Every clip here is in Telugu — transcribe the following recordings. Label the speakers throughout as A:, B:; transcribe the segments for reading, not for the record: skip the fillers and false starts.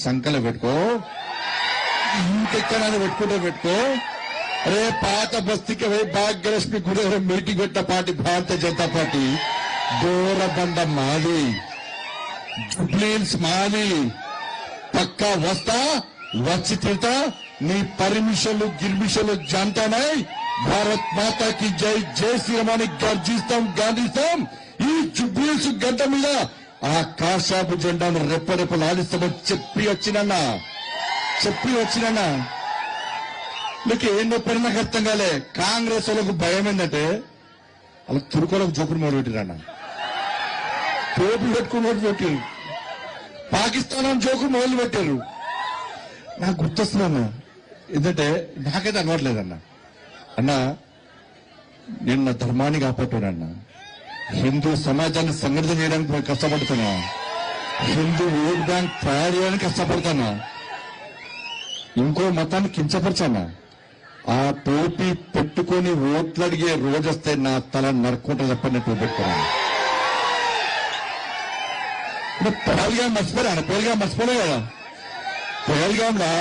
A: సంకలు పెట్టుకో, ఇంకెక్కడ పెట్టుకో. అరే పాత బస్తీకి భాగ్యలక్ష్మి గుడి మీటింగ్ పెట్టిన పార్టీ భారతీయ జనతా పార్టీ. దూరబండ మాది, జుబ్లీన్స్ మాది. పక్కా వస్తా, వచ్చి తిడతా. నీ పర్మిషన్లు గిర్మిషన్లు జంటనై భారత్ మాతాకి జై, జై శ్రీరామాని గర్జిస్తాం, గాంధిస్తాం. ఈ జుబ్లీన్స్ గంట మీద ఆ కాషాపు జెండాను రెప్పరెప్పలు ఆడిస్తామని చెప్పి వచ్చినన్నా. మీకు ఏం చెప్పారు నాకు అర్థం కాలే. కాంగ్రెస్ వాళ్ళకు భయం ఏంటంటే వాళ్ళకి తురుకోలకు జోకుడు మొదలు పెట్టిరన్న, టోపులు పెట్టుకుని మొదలు పెట్టారు. పాకిస్తాన్ జోకుడు మొదలు పెట్టారు. నాకు గుర్తొస్తుందన్న, ఎందుకంటే నాకైతే అనవట్లేదన్న. అన్న నేను నా ధర్మాన్ని కాపాడుతున్నానన్న, హిందూ సమాజాన్ని సంఘటిత చేయడానికి కష్టపడుతున్నా, హిందూ ఓట్ బ్యాంక్ తయారు చేయడానికి కష్టపడుతున్నా, ఇంకో మతాన్ని కించపరచానా. ఆ టోపీ పెట్టుకుని ఓట్లు అడిగే రోజు వస్తే నా తల నరుక్కుంటా చెప్పండి టోపీ పెట్టుకున్నాను. పహల్గాం మర్చిపోయాను, పహల్గాం మర్చిపోలే కదా. పహల్గాంలో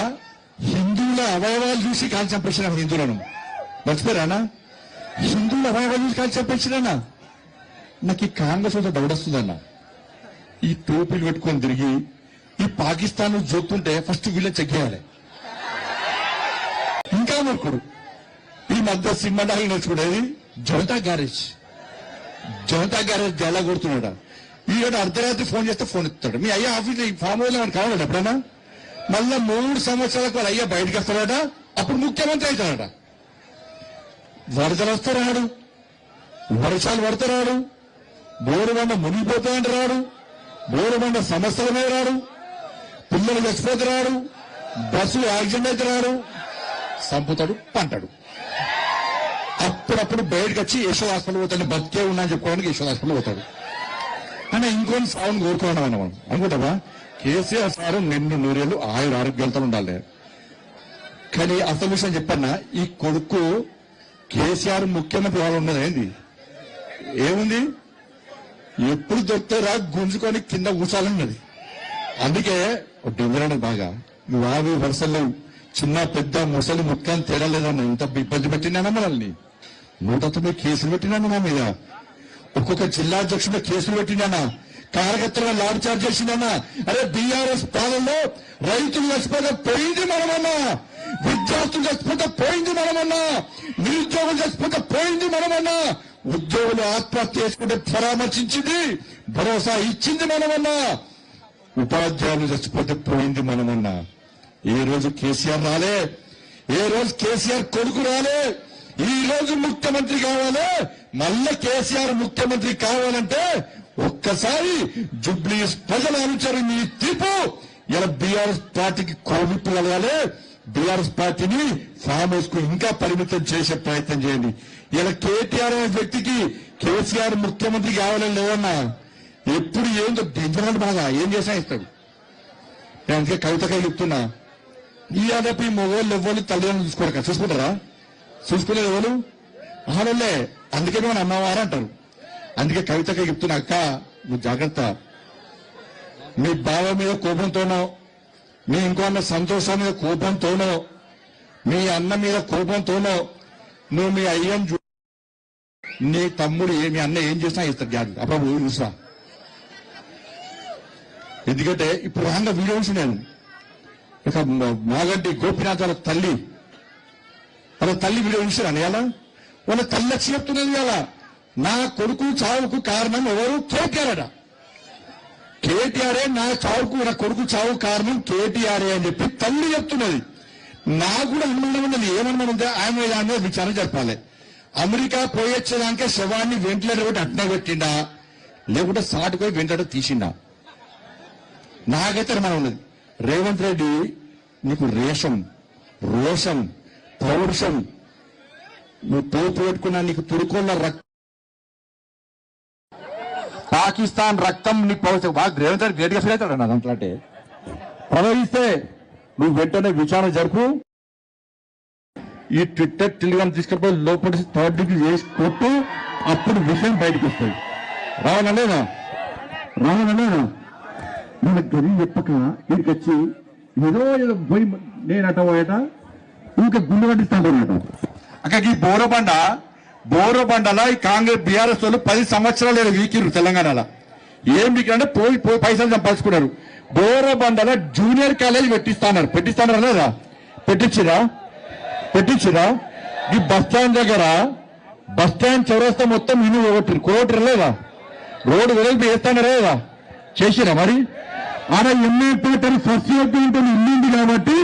A: హిందువుల అవయవాలు చూసి కాల్చి చంపేసిన హిందువులను మర్చిపోయారా? హిందువుల అవయవాలు చూసి కాల్చి చంపేసినా. నాకు ఈ కాంగ్రెస్ వద్ద దౌడొస్తుందన్న. ఈ టోపీలు పెట్టుకొని తిరిగి ఈ పాకిస్తాన్ జోతుంటే ఫస్ట్ వీళ్ళని చెక్ చేయాలి. ఇంకా మొక్కుడు ఈ మధ్య సినిమాడాలు నేర్చుకునేది జనతా గ్యారేజ్ జలా కొడుతున్నాడు. ఈరోజు అర్ధరాత్రి ఫోన్ చేస్తే ఫోన్ ఎత్తాడు. మీ అయ్యా ఆఫీస్ ఫామ్ హౌస్ మనకు కావాలట ఎప్పుడైనా. మళ్ళా 3 సంవత్సరాలకు వాళ్ళ అయ్యా బయటకు వస్తాడట, అప్పుడు ముఖ్యమంత్రి అవుతాడట. వరదలు వస్తే రాడు, వర్షాలు పడితే రాడు, బోరుబండ మునిగిపోతాయంటే రాడు, బోరుబండ సమస్యల మీద రాడు, పిల్లలు చచ్చిపోతే రాడు, బస్సులు యాక్సిడెంట్ అయితే రాడు, సంపుతాడు, పంటాడు. అప్పుడప్పుడు బయటకు వచ్చి యశోద హాస్పిటల్ పోతాడు, బతికే ఉన్నా అని చెప్పుకోవడానికి యశోద హాస్పిటల్ పోతాడు. అంటే ఇంకొని సాగును కోరుకోవడం మనం అనుకుంటావా? కేసీఆర్ సారు నిన్ను 100 ఏళ్ళు ఆరోగ్యాలతో ఉండాలి. కానీ అసలు విషయం చెప్పన్నా, ఈ కొడుకు కేసీఆర్ ముఖ్యమంత్రి వాళ్ళు ఉన్నది ఏంది, ఏముంది? ఎప్పుడు దొరుకుతారా గుంజుకొని కింద కూర్చోాలన్నది. అందుకే డిజైన్ బాగా నువ్వు ఆవి వరుసలు చిన్న పెద్ద ముసలి ముఖ్యాన్ని తేడా లేదన్న. ఇంత ఇబ్బంది పెట్టినానా మనల్ని? 109 కేసులు పెట్టినాను నా మీద. ఒక్కొక్క జిల్లా అధ్యక్షుడు కేసులు పెట్టినానా, కార్యకర్తలను లాఠీ చార్జ్ చేసిందన్నా. అరే బీఆర్ఎస్ పాలనలో రైతులు చచ్చిపోతే పోయింది మనమన్నా, విద్యార్థులు చచ్చిపోతే పోయింది మనమన్నా, నిరుద్యోగులు చచ్చిపోతే పోయింది మనమన్నా, ఉద్యోగులు ఆత్మహత్య చేసుకుంటే పరామర్శించింది, భరోసా ఇచ్చింది మనమన్నా, ఉపాధ్యాయులు చచ్చిపోతే పోయింది మనమన్నా. ఏ రోజు కేసీఆర్ రాలే, ఏ రోజు కేసీఆర్ కొడుకు రాలే. ఈ రోజు ముఖ్యమంత్రి కావాలి, మళ్ళా కేసీఆర్ ముఖ్యమంత్రి కావాలంటే ఒక్కసారి జుబ్లీస్ ప్రజలు అనుచరు మీ తీర్పు. ఇలా బీఆర్ఎస్ పార్టీకి కోవిప్పు కలగాలి, బీఆర్ఎస్ పార్టీని ఫామ్ హౌస్ కు ఇంకా పరిమితం చేసే ప్రయత్నం చేయండి. ఇలా కేటీఆర్ అనే వ్యక్తికి కేసీఆర్ ముఖ్యమంత్రి కావాలని లేవన్నా. ఎప్పుడు ఏందో డేంజర్ బాగా ఏం చేసా ఇస్తాడు. నేను అందుకే కవితకాయ చెప్తున్నా, ఈ అదపి మొగోళ్ళు ఎవ్వరు తల్లిదండ్రులు చూసుకుంటారా? చూసుకునేది ఎవరు? ఆడలే. అందుకే మన అమ్మవారు అంటారు. అందుకే కవితకాయ చెప్తున్నా, అక్క నువ్వు జాగ్రత్త. మీ బావ మీద కోపంతోనో, మీ ఇంకో అన్న సంతోషం మీద కోపంతోనో, మీ అన్న మీద కోపంతోనో నువ్వు మీ అయ్యను నీ తమ్ముడు మీ అన్న ఏం చేసినా ఇస్తాడు జాగ్రత్త. అప్పుడు చూసా. ఎందుకంటే ఇప్పుడు రాగా వీడియో చూసి నేను ఇక మాగంటి గోపినాథ్ వాళ్ళ తల్లి వీడియో చూసాను. ఇలా వాళ్ళ తల్లి వచ్చి చెప్తున్నది, ఇలా నా కొడుకు చావుకు కారణం ఎవరు? కేటీఆర్ అట. కేటీఆర్ఏ నా చావుకు, నా కొడుకు చావు కారణం కేటీఆర్ఏ అని చెప్పి తల్లి చెప్తున్నది. నాకు కూడా అనుమానం ఉన్నది. ఏమనుమానం ఉందా? ఆయన మీద విచారణ జరపాలి. అమెరికా పోయొచ్చేదానికే శవాన్ని వెంటిలేటర్ పెట్టి అట్నే పెట్టిండా, లేకుంటే సాటుపోయి వెంటిలేటర్ తీసిండా? నాకైతే అనుమానం ఉన్నది. రేవంత్ రెడ్డి నీకు రోషం పౌరుషం, నువ్వు తోపు పెట్టుకున్నా నీకు తురుకోళ్ళ పాకిస్తాన్ రక్తం నీకు పౌరుషం బాగా రేవంత్ రెడ్డి గ్రేట్గా ఫీల్ అవుతాడు. నా దాంట్లో అంటే ప్రవహిస్తే నువ్వు వెంటనే విచారణ జరుపు. ఈ ట్విట్టర్ టెలిగ్రామ్ తీసుకెళ్ళిపోయి లోపలి 3rd డిగ్రీ చేసి కొట్టు, అప్పుడు విషయం బయటకు వస్తుంది. రావాలనేనా మనకు గది చెప్పక వీడికి వచ్చి ఏదో ఏదో పోయి నేనట పోయట ఇంకా గుండె కట్టిస్తాడట. అక్కడికి బోరబండలా ఈ కాంగ్రెస్ బీఆర్ఎస్ వాళ్ళు 10 సంవత్సరాలు వీకిరు తెలంగాణలో. ఏం వీకిరంటే పోయి పైసలు సంపాదించుకున్నారు. బోరబండల జూనియర్ కాలేజ్ పెట్టిస్తాన్నారు లేదా? పెట్టించిరా ఈ బస్టాండ్ దగ్గర బస్టాండ్ చౌరస్తా మొత్తం ఇల్లు కోటి లేదా? రోడ్డు వెలుగు వేస్తానరా లేదా? చేసిరా మరి? ఆడ ఎమ్మె పేటలు సొసైటీ ఇల్లుంది కాబట్టి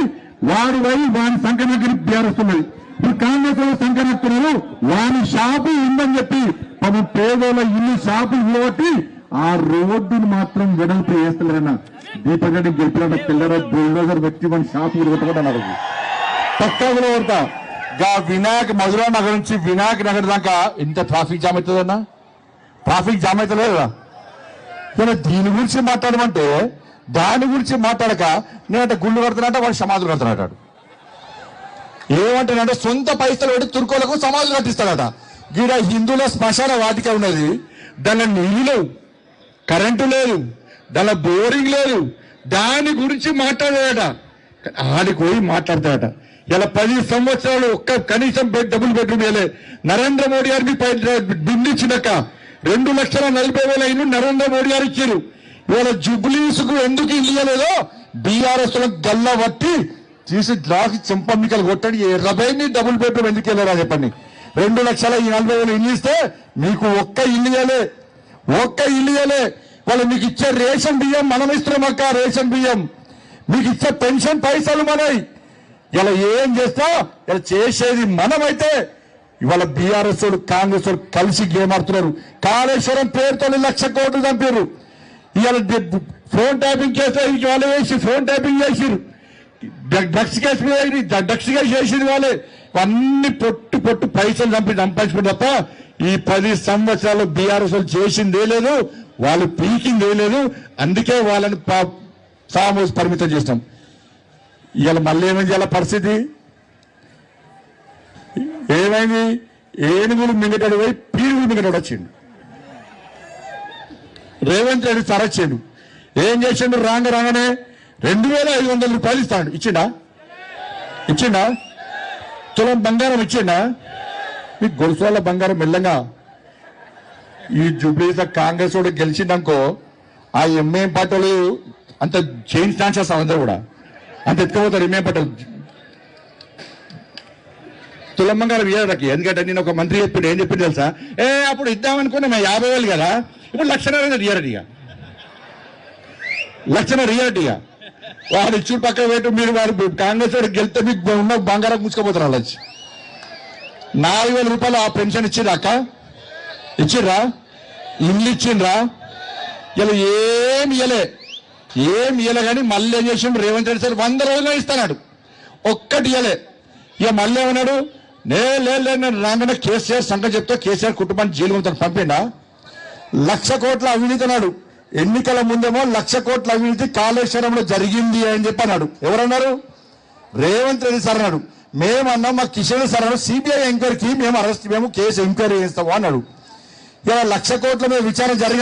A: వాడు పోయి వాని సంఖ్య బీఆర్ఎస్ ఉన్నది. ఇప్పుడు కాంగ్రెస్ లో సంఖ్యస్తున్నారు వాని షాపు ఉందని చెప్పి పాపం పేదోళ్ళ ఇల్లు షాపులు పోగొట్టి ఆ రోడ్డును మాత్రం వెడల్పు వేస్తలేరన్నా. దీపక్ రెడ్డి గెలిపిన పిల్లర బుల్డోజర్ వ్యక్తి మన షాపు కొట్టకూడదు. పక్కా కొడతా. వినాయక్ మధురా నగర్ నుంచి వినాయక్ నగర్ దాకా ఇంత ట్రాఫిక్ జామ్ అవుతుందన్నా? ట్రాఫిక్ జామ్ అవుతలేదా? దీని గురించి మాట్లాడమంటే దాని గురించి మాట్లాడక నేనంటే గుళ్ళు కడుతున్నట్ట వాడు సమాధులు కడుతున్నట్టాడు. ఏమంటాడంటే సొంత పైసలు పెట్టి తుర్కోలకు సమాధులు కట్టిస్తాడట. గీడ హిందువుల శ్మశాన వాటిక ఉన్నది, దానిలో నీళ్ళు లేవు, కరెంటు లేదు, దానిలో బోరింగ్ లేదు, దాని గురించి మాట్లాడాడట. ఆడికి పోయి మాట్లాడతాడట. ఇలా 10 సంవత్సరాలు ఒక్క కనీసం డబుల్ బెడ్రూమ్ వేయలే. నరేంద్ర మోడీ గారికి బిల్లు ఇచ్చినాక 2,40,000 ఇల్లు నరేంద్ర మోడీ గారు ఇచ్చారు. ఇవాళ జుబ్లీస్ కు ఎందుకు ఇల్లు ఇవ్వలేదో బీఆర్ఎస్ గల్ల బట్టి తీసి గ్లాస్ చెంపమ్మికలు కొట్టండి. ఎర్రబైని డబుల్ బెడ్రూమ్ ఎందుకు వెళ్ళారా చెప్పండి. 2,40,000 ఇల్లు ఇస్తే మీకు ఒక్క ఇల్లు ఇవ్వలే. వాళ్ళు మీకు ఇచ్చే రేషన్ బియ్యం మనం ఇస్తున్నాం అక్క. రేషన్ బియ్యం మీకు ఇచ్చే పెన్షన్ పైసలు మనవి. ఇలా ఏం చేస్తా ఇలా చేసేది మనమైతే ఇవాళ బీఆర్ఎస్ కాంగ్రెస్ కలిసి గేమ్ ఆడుతున్నారు. కాళేశ్వరం పేరుతో 1,00,000 కోట్లు చంపారు. ఇవాళ ఫోన్ ట్యాపింగ్ చేస్తే వాళ్ళు వేసి ఫోన్ ట్యాపింగ్ చేసిరు. డ్రగ్స్ కేసు చేసింది వాళ్ళే. అన్ని పొట్టు పైసలు సంపాదించుకుంటే తప్ప ఈ 10 సంవత్సరాలు బీఆర్ఎస్ చేసిందే లేదు, వాళ్ళు పీకిందే లేదు. అందుకే వాళ్ళని సామూహిక పరిమితం చేస్తాం. ఇవాళ మళ్ళీ ఏమైంది? ఇవాళ పరిస్థితి ఏమైంది? ఏనుగులు మింగటాడు పోయి పీనుగులు మింగటాడు వచ్చిండు. రేవంత్ రెడ్డి సార్ వచ్చిండు. ఏం చేసిండు? రాగానే 2,500 రూపాయలు ఇస్తాడు. ఇచ్చిండా? తులం బంగారం ఇచ్చిండా? మీకు గొలుసు వాళ్ళ బంగారం మెల్లంగా ఈ జూబ్లీస్ కాంగ్రెస్ వాడు గెలిచిందనుకో ఆ ఎంఏం పార్టీలు అంత చేంజ్ ఛాన్సెస్ అందరూ కూడా అంత ఎత్తుకుపోతారు. ఎంఏం పార్టీలు తులం బంగారం ఇయ్యడానికి. ఎందుకంటే నేను ఒక మంత్రి చెప్పిండు. ఏం చెప్పింది తెలుసా? అప్పుడు ఇద్దామనుకున్నా మేము 50,000 కదా, ఇప్పుడు 1,00,000 రియాలిటీగా వాడు ఇచ్చి పక్కన పెట్టు. మీరు వాడు కాంగ్రెస్ వాడు గెలిస్తే మీకు ఉన్న బంగారం ముచ్చుకోపోతారు. వాళ్ళు వచ్చి 4,000 రూపాయలు ఆ పెన్షన్ ఇచ్చిర్రా అక్క? ఇచ్చిర్రా? ఇల్లు ఇచ్చిండ్రా? ఇలా ఏమి ఇయ్యలే కానీ మళ్ళీ ఏం చేసిండు రేవంత్ రెడ్డి సార్? 100 రోజులు ఇస్తున్నాడు, ఒక్కటి ఇయ్యలే. ఇక మళ్ళీ ఏమన్నాడు? నేను రాగానే కేసీఆర్ సంగతి చెప్తే కేసీఆర్ కుటుంబాన్ని జైలు పంపిండా? 1,00,000 కోట్ల అవినీతి అన్నాడు. ఎన్నికల ముందేమో 1,00,000 కోట్ల అవినీతి కాళేశ్వరంలో జరిగింది అని చెప్పి అన్నాడు. ఎవరన్నారు? రేవంత్ రెడ్డి సార్ అన్నాడు. మేమన్నాం మా కిషన్ సార్ అన్నాడు సిబిఐ ఎంక్వైరీకి మేము కేసు ఎంక్వైరీ చేస్తాము అన్నాడు. ఇలా 1,00,000 కోట్ల మీద విచారణ జరిగిన